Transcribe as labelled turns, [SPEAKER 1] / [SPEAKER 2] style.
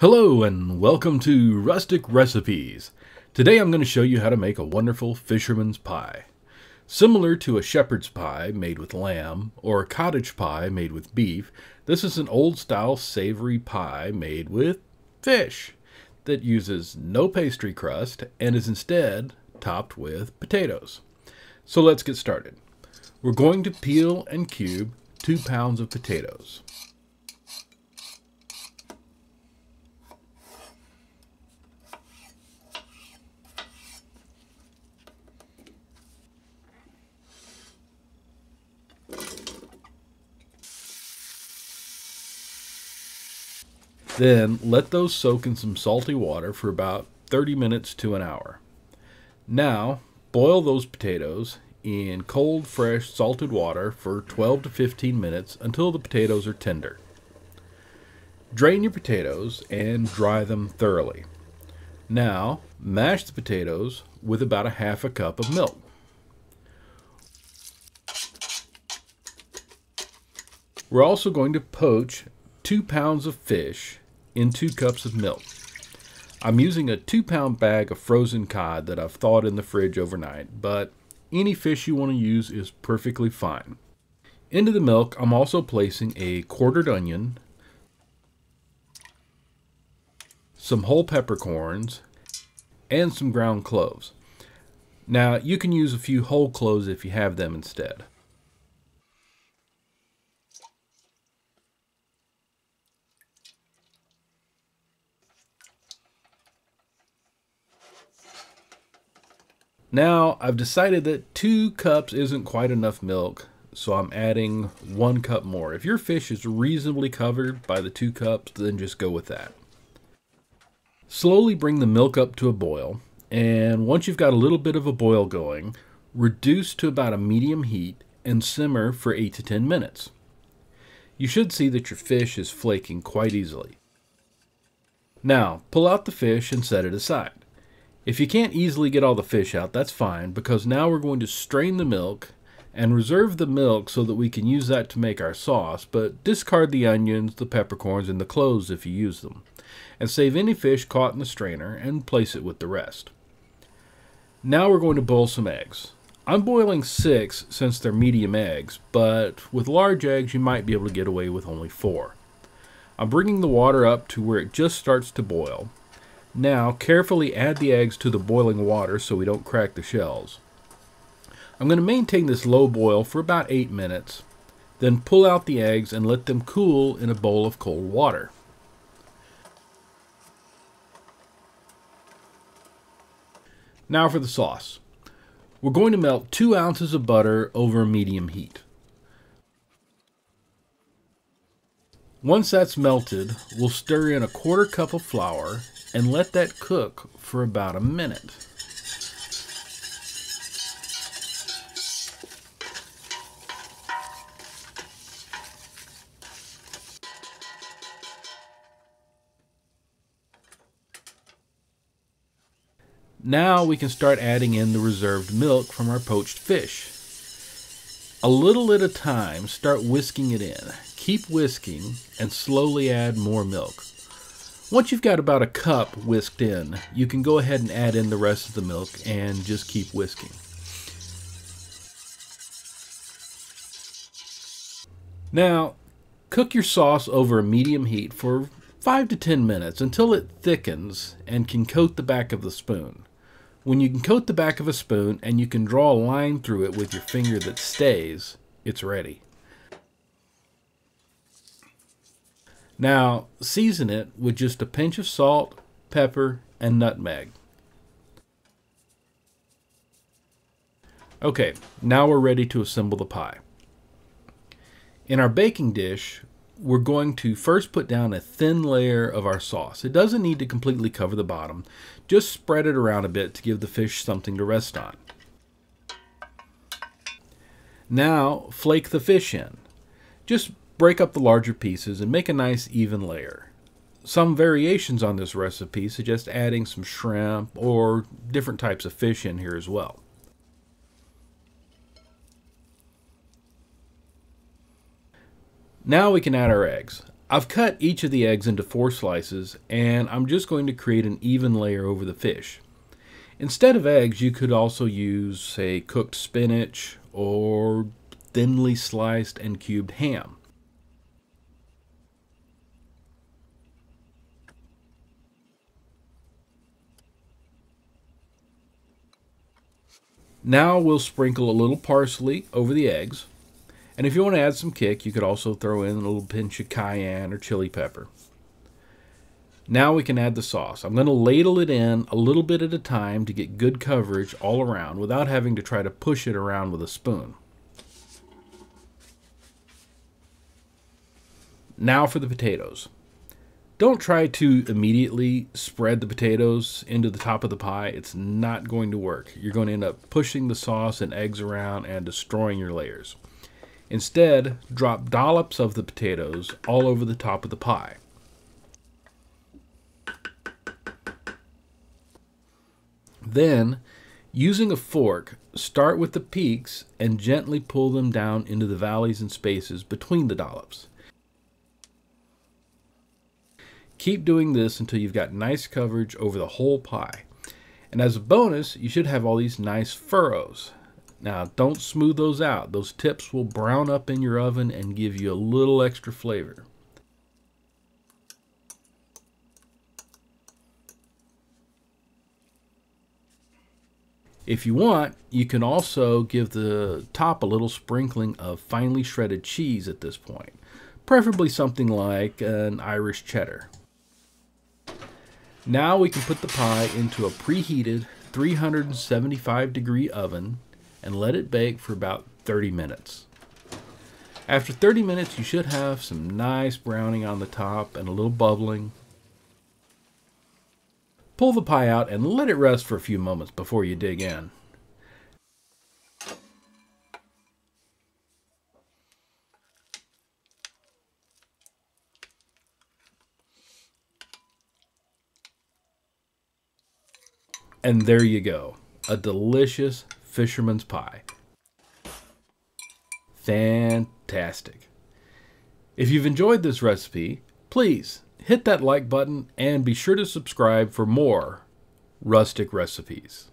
[SPEAKER 1] Hello and welcome to Rustic Recipes. Today I'm going to show you how to make a wonderful fisherman's pie. Similar to a shepherd's pie made with lamb or a cottage pie made with beef, this is an old-style savory pie made with fish that uses no pastry crust and is instead topped with potatoes. So let's get started. We're going to peel and cube 2 pounds of potatoes. Then let those soak in some salty water for about 30 minutes to an hour. Now, boil those potatoes in cold, fresh, salted water for 12 to 15 minutes until the potatoes are tender. Drain your potatoes and dry them thoroughly. Now, mash the potatoes with about a half a cup of milk. We're also going to poach 2 pounds of fish in 2 cups of milk. I'm using a 2-pound bag of frozen cod that I've thawed in the fridge overnight, but any fish you want to use is perfectly fine. Into the milk, I'm also placing a quartered onion, some whole peppercorns, and some ground cloves. Now, you can use a few whole cloves if you have them instead. Now, I've decided that 2 cups isn't quite enough milk, so I'm adding 1 cup more. If your fish is reasonably covered by the 2 cups, then just go with that. Slowly bring the milk up to a boil, and once you've got a little bit of a boil going, reduce to about a medium heat and simmer for 8 to 10 minutes. You should see that your fish is flaking quite easily. Now, pull out the fish and set it aside. If you can't easily get all the fish out, that's fine, because now we're going to strain the milk and reserve the milk so that we can use that to make our sauce, but discard the onions, the peppercorns, and the cloves if you use them, and save any fish caught in the strainer and place it with the rest. Now we're going to boil some eggs. I'm boiling 6 since they're medium eggs, but with large eggs you might be able to get away with only 4. I'm bringing the water up to where it just starts to boil. Now, carefully add the eggs to the boiling water so we don't crack the shells. I'm going to maintain this low boil for about 8 minutes, then pull out the eggs and let them cool in a bowl of cold water. Now for the sauce. We're going to melt 2 ounces of butter over a medium heat. Once that's melted, we'll stir in a 1/4 cup of flour and let that cook for about a minute. Now we can start adding in the reserved milk from our poached fish. A little at a time, start whisking it in. Keep whisking and slowly add more milk. Once you've got about a cup whisked in, you can go ahead and add in the rest of the milk and just keep whisking. Now, cook your sauce over a medium heat for 5 to 10 minutes until it thickens and can coat the back of the spoon. When you can coat the back of a spoon and you can draw a line through it with your finger that stays, it's ready. Now, season it with just a pinch of salt, pepper, and nutmeg. Okay, now we're ready to assemble the pie. In our baking dish, we're going to first put down a thin layer of our sauce. It doesn't need to completely cover the bottom. Just spread it around a bit to give the fish something to rest on. Now, flake the fish in. Just break up the larger pieces and make a nice even layer. Some variations on this recipe suggest adding some shrimp or different types of fish in here as well. Now we can add our eggs. I've cut each of the eggs into 4 slices, and I'm just going to create an even layer over the fish. Instead of eggs, you could also use, say, cooked spinach or thinly sliced and cubed ham. Now we'll sprinkle a little parsley over the eggs. And if you want to add some kick, you could also throw in a little pinch of cayenne or chili pepper. Now we can add the sauce. I'm going to ladle it in a little bit at a time to get good coverage all around without having to try to push it around with a spoon. Now for the potatoes. Don't try to immediately spread the potatoes into the top of the pie. It's not going to work. You're going to end up pushing the sauce and eggs around and destroying your layers. Instead, drop dollops of the potatoes all over the top of the pie. Then, using a fork, start with the peaks and gently pull them down into the valleys and spaces between the dollops. Keep doing this until you've got nice coverage over the whole pie. And as a bonus, you should have all these nice furrows. Now, don't smooth those out. Those tips will brown up in your oven and give you a little extra flavor. If you want, you can also give the top a little sprinkling of finely shredded cheese at this point, preferably something like an Irish cheddar. Now we can put the pie into a preheated 375-degree oven and let it bake for about 30 minutes. After 30 minutes, you should have some nice browning on the top and a little bubbling. Pull the pie out and let it rest for a few moments before you dig in. And there you go, a delicious fisherman's pie. Fantastic. If you've enjoyed this recipe, please hit that like button and be sure to subscribe for more rustic recipes.